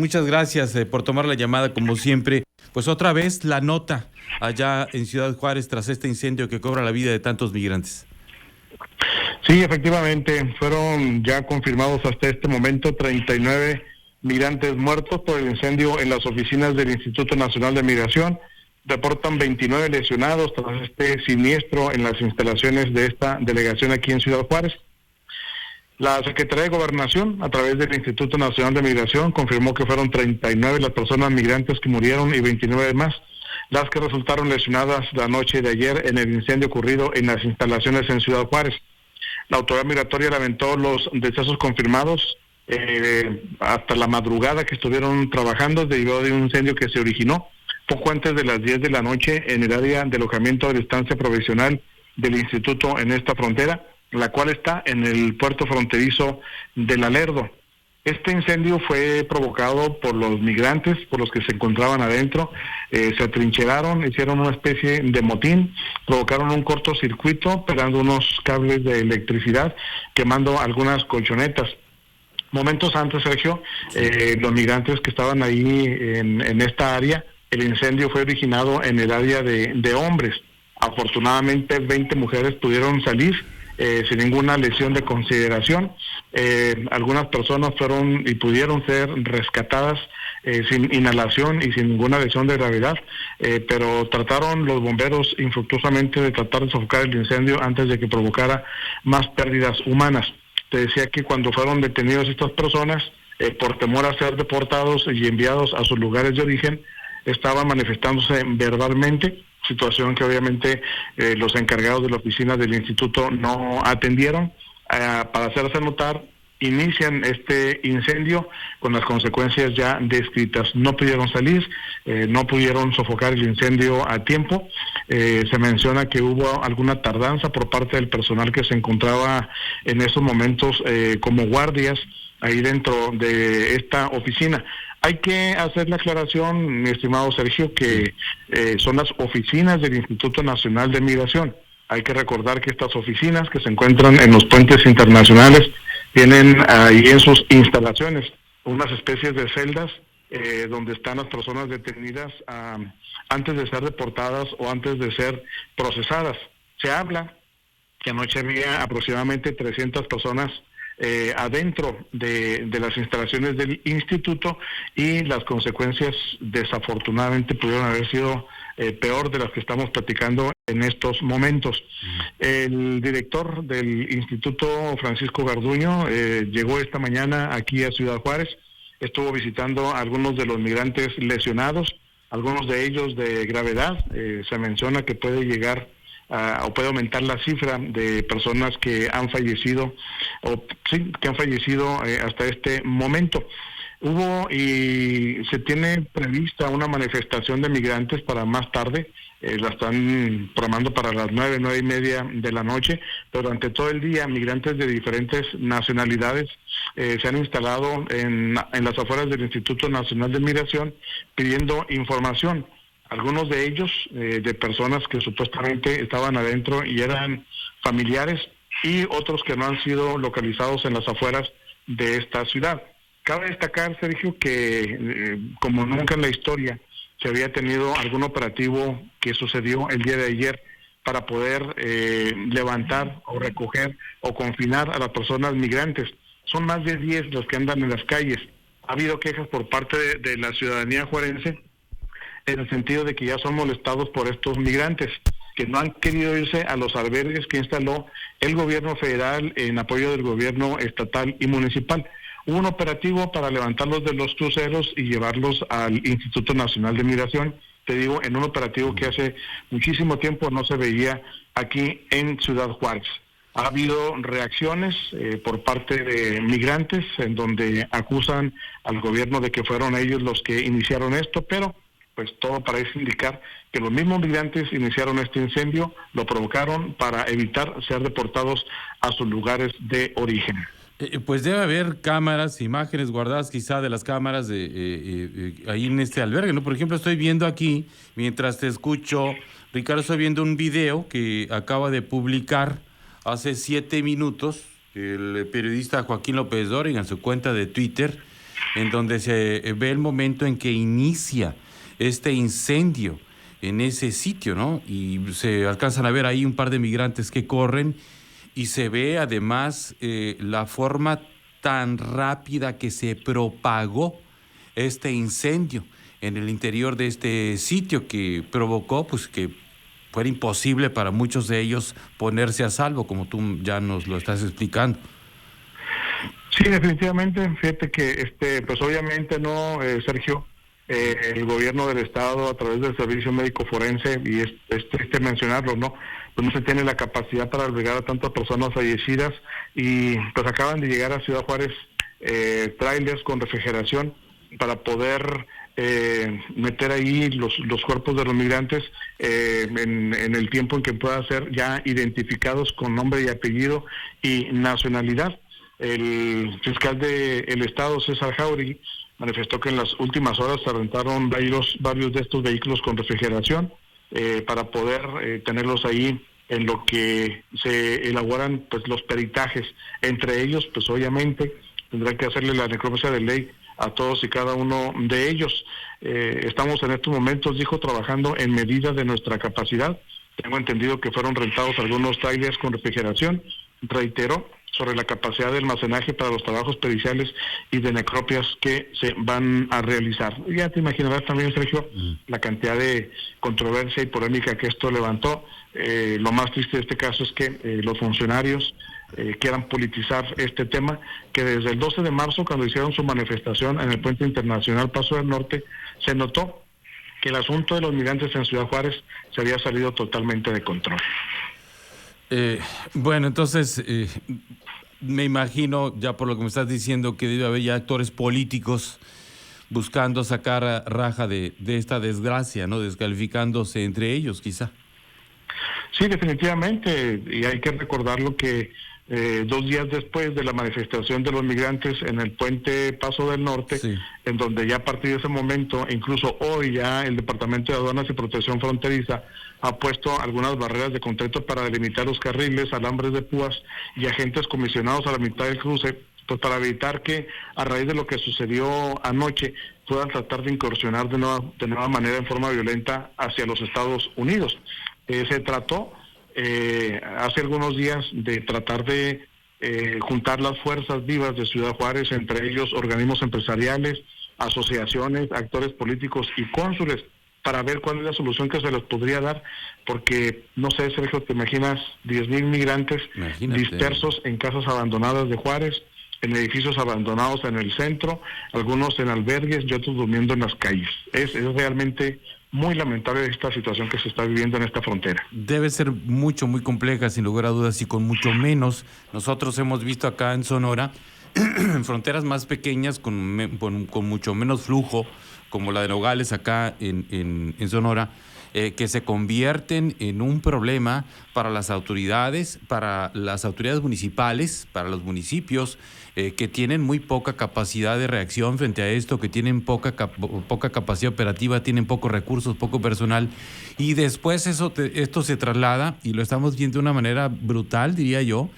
Muchas gracias por tomar la llamada como siempre. Pues otra vez la nota allá en Ciudad Juárez tras este incendio que cobra la vida de tantos migrantes. Sí, efectivamente, fueron ya confirmados hasta este momento 39 migrantes muertos por el incendio en las oficinas del Instituto Nacional de Migración. Reportan 29 lesionados tras este siniestro en las instalaciones de esta delegación aquí en Ciudad Juárez. La Secretaría de Gobernación, a través del Instituto Nacional de Migración, confirmó que fueron 39 las personas migrantes que murieron y 29 más las que resultaron lesionadas la noche de ayer en el incendio ocurrido en las instalaciones en Ciudad Juárez. La autoridad migratoria lamentó los decesos confirmados hasta la madrugada que estuvieron trabajando debido de un incendio que se originó poco antes de las 10 de la noche en el área de alojamiento de estancia provisional del instituto en esta frontera, la cual está en el puerto fronterizo de La Lerdo. Este incendio fue provocado por los migrantes, por los que se encontraban adentro, se atrincheraron, hicieron una especie de motín, provocaron un cortocircuito, pegando unos cables de electricidad, quemando algunas colchonetas. Momentos antes, Sergio, los migrantes que estaban ahí en esta área, el incendio fue originado en el área de hombres. Afortunadamente 20 mujeres pudieron salir sin ninguna lesión de consideración. Algunas personas fueron y pudieron ser rescatadas sin inhalación y sin ninguna lesión de gravedad, pero trataron los bomberos infructuosamente de tratar de sofocar el incendio antes de que provocara más pérdidas humanas. Te decía que cuando fueron detenidos estas personas, por temor a ser deportados y enviados a sus lugares de origen, estaban manifestándose verbalmente, situación que obviamente los encargados de la oficina del instituto no atendieron. Para hacerse notar, inician este incendio con las consecuencias ya descritas. No pudieron salir, no pudieron sofocar el incendio a tiempo. Se menciona que hubo alguna tardanza por parte del personal que se encontraba en esos momentos como guardias ahí dentro de esta oficina. Hay que hacer la aclaración, mi estimado Sergio, que son las oficinas del Instituto Nacional de Migración. Hay que recordar que estas oficinas que se encuentran en los puentes internacionales tienen ahí en sus instalaciones unas especies de celdas donde están las personas detenidas antes de ser deportadas o antes de ser procesadas. Se habla que anoche había aproximadamente 300 personas adentro de las instalaciones del instituto y las consecuencias desafortunadamente pudieron haber sido peor de las que estamos platicando en estos momentos. El director del instituto, Francisco Garduño, llegó esta mañana aquí a Ciudad Juárez, estuvo visitando a algunos de los migrantes lesionados, algunos de ellos de gravedad. Se menciona que puede llegar o puede aumentar la cifra de personas que han fallecido hasta este momento. Hubo y se tiene prevista una manifestación de migrantes para más tarde, la están programando para las 9:30 de la noche, pero durante todo el día migrantes de diferentes nacionalidades se han instalado en las afueras del Instituto Nacional de Migración pidiendo información. Algunos de ellos, de personas que supuestamente estaban adentro y eran familiares, y otros que no han sido localizados en las afueras de esta ciudad. Cabe destacar, Sergio, que como nunca en la historia se había tenido algún operativo que sucedió el día de ayer para poder levantar o recoger o confinar a las personas migrantes. Son más de 10 los que andan en las calles. Ha habido quejas por parte de la ciudadanía juarense en el sentido de que ya son molestados por estos migrantes, que no han querido irse a los albergues que instaló el gobierno federal en apoyo del gobierno estatal y municipal. Hubo un operativo para levantarlos de los cruceros y llevarlos al Instituto Nacional de Migración, te digo, en un operativo que hace muchísimo tiempo no se veía aquí en Ciudad Juárez. Ha habido reacciones por parte de migrantes en donde acusan al gobierno de que fueron ellos los que iniciaron esto, pero pues todo parece indicar que los mismos migrantes iniciaron este incendio, lo provocaron para evitar ser deportados a sus lugares de origen. Pues debe haber cámaras, imágenes guardadas quizá de las cámaras ahí en este albergue, ¿no? Por ejemplo, estoy viendo aquí, mientras te escucho, Ricardo, estoy viendo un video que acaba de publicar hace 7 minutos el periodista Joaquín López Dóriga en su cuenta de Twitter, en donde se ve el momento en que inicia este incendio en ese sitio, ¿no? Y se alcanzan a ver ahí un par de migrantes que corren y se ve además la forma tan rápida que se propagó este incendio en el interior de este sitio, que provocó pues que fuera imposible para muchos de ellos ponerse a salvo, como tú ya nos lo estás explicando. Sí, definitivamente. Fíjate que, pues obviamente no, Sergio, el gobierno del estado a través del servicio médico forense, y es triste mencionarlo, ¿no? Pues no se tiene la capacidad para albergar a tantas personas fallecidas, y pues acaban de llegar a Ciudad Juárez trailers con refrigeración para poder meter ahí los cuerpos de los migrantes en el tiempo en que puedan ser ya identificados con nombre y apellido y nacionalidad. El fiscal del estado, César Jauregui, manifestó que en las últimas horas se rentaron varios de estos vehículos con refrigeración para poder tenerlos ahí en lo que se elaboran pues los peritajes. Entre ellos, pues obviamente tendrá que hacerle la necropsia de ley a todos y cada uno de ellos. Estamos en estos momentos, dijo, trabajando en medida de nuestra capacidad. Tengo entendido que fueron rentados algunos trailers con refrigeración. Reiteró sobre la capacidad de almacenaje para los trabajos periciales y de necropias que se van a realizar. Ya te imaginarás también, Sergio, la cantidad de controversia y polémica que esto levantó. Lo más triste de este caso es que los funcionarios quieran politizar este tema, que desde el 12 de marzo, cuando hicieron su manifestación en el Puente Internacional Paso del Norte, se notó que el asunto de los migrantes en Ciudad Juárez se había salido totalmente de control. Bueno, entonces me imagino, ya por lo que me estás diciendo, que debe haber ya actores políticos buscando sacar raja de esta desgracia, ¿no? Descalificándose entre ellos, quizá. Sí, definitivamente, y hay que recordarlo que 2 días después de la manifestación de los migrantes en el puente Paso del Norte, sí, en donde ya a partir de ese momento, incluso hoy ya el Departamento de Aduanas y Protección Fronteriza ha puesto algunas barreras de concreto para delimitar los carriles, alambres de púas y agentes comisionados a la mitad del cruce, pues para evitar que a raíz de lo que sucedió anoche puedan tratar de incursionar de nueva manera en forma violenta hacia los Estados Unidos. Se trató hace algunos días de tratar de juntar las fuerzas vivas de Ciudad Juárez, entre ellos organismos empresariales, asociaciones, actores políticos y cónsules, para ver cuál es la solución que se les podría dar, porque, no sé, Sergio, ¿te imaginas 10,000 migrantes dispersos en casas abandonadas de Juárez, en edificios abandonados en el centro, algunos en albergues y otros durmiendo en las calles? Es realmente muy lamentable esta situación que se está viviendo en esta frontera. Debe ser muy compleja, sin lugar a dudas, y con mucho menos. Nosotros hemos visto acá en Sonora fronteras más pequeñas con mucho menos flujo, como la de Nogales acá en Sonora, que se convierten en un problema para las autoridades municipales, para los municipios, que tienen muy poca capacidad de reacción frente a esto, que tienen poca capacidad operativa, tienen pocos recursos, poco personal, y después esto se traslada, y lo estamos viendo de una manera brutal, diría yo.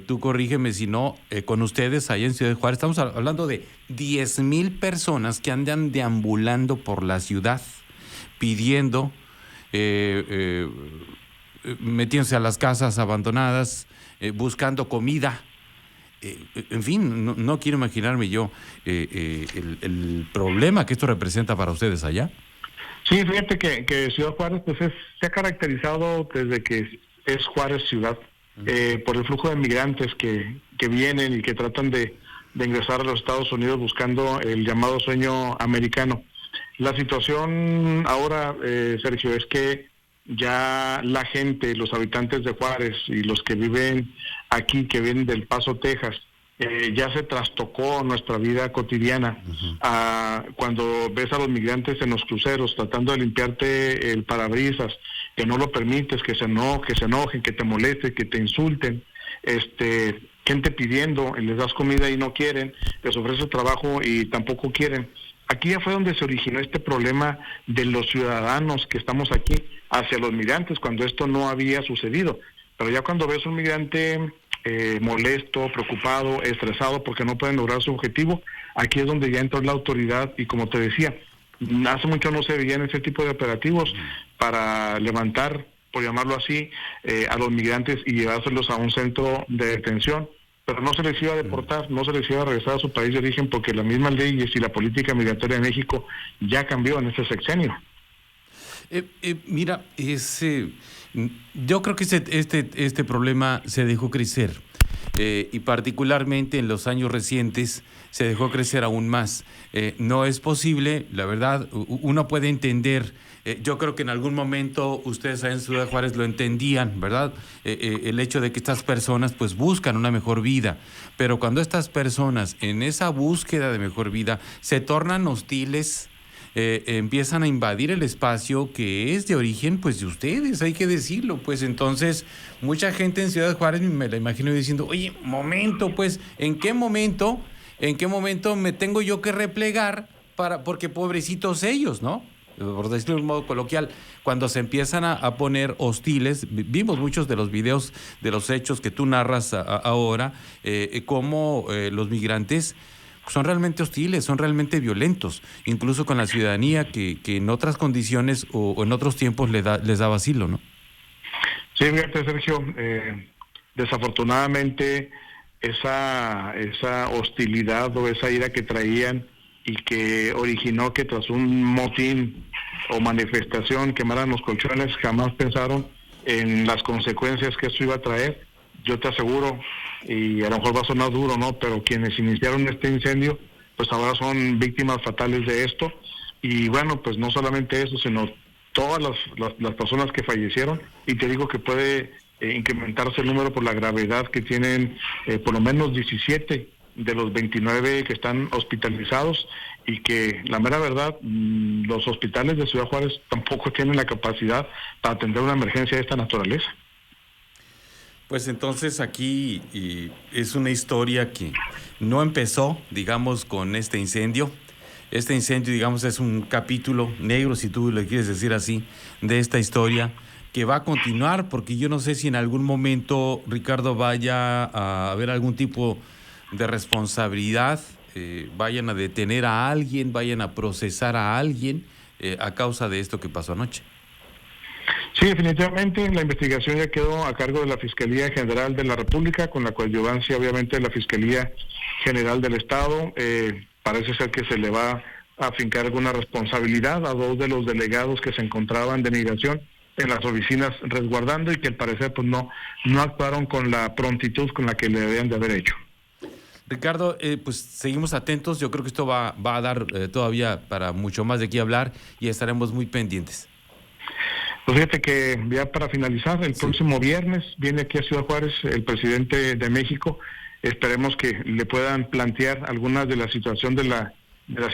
Tú corrígeme si no, con ustedes allá en Ciudad Juárez estamos hablando de 10,000 personas que andan deambulando por la ciudad pidiendo, metiéndose a las casas abandonadas, buscando comida. En fin, no quiero imaginarme yo el problema que esto representa para ustedes allá. Sí, fíjate que Ciudad Juárez pues se ha caracterizado desde que es Juárez ciudad, por el flujo de migrantes que vienen y que tratan de ingresar a los Estados Unidos buscando el llamado sueño americano. La situación ahora, Sergio, es que ya la gente, los habitantes de Juárez y los que viven aquí, que vienen del Paso, Texas, ya se trastocó nuestra vida cotidiana. Cuando ves a los migrantes en los cruceros tratando de limpiarte el parabrisas, que no lo permites, que se enojen, que te molesten, que te insulten, gente pidiendo, les das comida y no quieren, les ofreces trabajo y tampoco quieren. Aquí ya fue donde se originó este problema de los ciudadanos que estamos aquí hacia los migrantes, cuando esto no había sucedido. Pero ya cuando ves un migrante molesto, preocupado, estresado porque no pueden lograr su objetivo, Aquí es donde ya entró la autoridad y, como te decía, hace mucho no se veían ese tipo de operativos para levantar, por llamarlo así, a los migrantes y llevárselos a un centro de detención, pero no se les iba a deportar, no se les iba a regresar a su país de origen, porque las mismas leyes y la política migratoria de México ya cambió en este sexenio. Mira, yo creo que este problema se dejó crecer, y particularmente en los años recientes se dejó crecer aún más. No es posible, la verdad, uno puede entender. Yo creo que en algún momento ustedes allá en Ciudad Juárez lo entendían, ¿verdad? El hecho de que estas personas pues buscan una mejor vida, pero cuando estas personas en esa búsqueda de mejor vida se tornan hostiles, empiezan a invadir el espacio que es de origen pues de ustedes, hay que decirlo, pues entonces mucha gente en Ciudad Juárez me la imagino diciendo, oye, momento, pues, ¿en qué momento me tengo yo que replegar porque pobrecitos ellos, ¿no? Por decirlo de un modo coloquial, cuando se empiezan a poner hostiles, vimos muchos de los videos de los hechos que tú narras ahora, cómo los migrantes son realmente hostiles, son realmente violentos, incluso con la ciudadanía que en otras condiciones o en otros tiempos les daba asilo, ¿no? Sí, fíjate, Sergio, desafortunadamente esa hostilidad o esa ira que traían y que originó que tras un motín o manifestación quemaran los colchones, jamás pensaron en las consecuencias que esto iba a traer. Yo te aseguro, y a lo mejor va a sonar duro, ¿no?, pero quienes iniciaron este incendio, pues ahora son víctimas fatales de esto. Y bueno, pues no solamente eso, sino todas las personas que fallecieron, y te digo que puede incrementarse el número por la gravedad que tienen, por lo menos 17 de los 29 que están hospitalizados, y que la mera verdad, los hospitales de Ciudad Juárez tampoco tienen la capacidad para atender una emergencia de esta naturaleza. Pues entonces aquí es una historia que no empezó, digamos, con este incendio. Este incendio, digamos, es un capítulo negro, si tú le quieres decir así, de esta historia que va a continuar, porque yo no sé si en algún momento, Ricardo, vaya a haber algún tipo de responsabilidad, vayan a detener a alguien, vayan a procesar a alguien a causa de esto que pasó anoche. Sí, definitivamente la investigación ya quedó a cargo de la Fiscalía General de la República, con la coadyuvancia obviamente de la Fiscalía General del Estado. Parece ser que se le va a afincar alguna responsabilidad a dos de los delegados que se encontraban de migración en las oficinas resguardando, y que al parecer pues no actuaron con la prontitud con la que le debían de haber hecho. Ricardo, pues seguimos atentos. Yo creo que esto va a dar todavía para mucho más de qué hablar y estaremos muy pendientes. Pues fíjate que ya para finalizar, el próximo viernes viene aquí a Ciudad Juárez el presidente de México. Esperemos que le puedan plantear algunas de la situación de la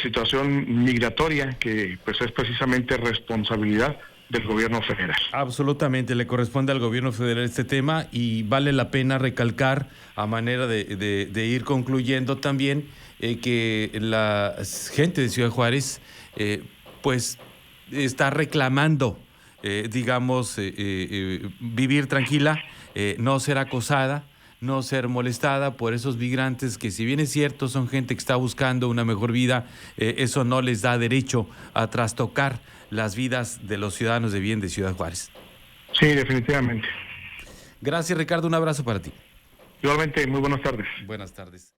situación migratoria, que pues es precisamente responsabilidad del gobierno federal. Absolutamente, le corresponde al gobierno federal este tema, y vale la pena recalcar, a manera de ir concluyendo también, que la gente de Ciudad Juárez pues está reclamando, digamos, vivir tranquila, no ser acosada, no ser molestada por esos migrantes que, si bien es cierto, son gente que está buscando una mejor vida, eso no les da derecho a trastocar las vidas de los ciudadanos de bien de Ciudad Juárez. Sí, definitivamente. Gracias, Ricardo, un abrazo para ti. Igualmente, muy buenas tardes. Buenas tardes.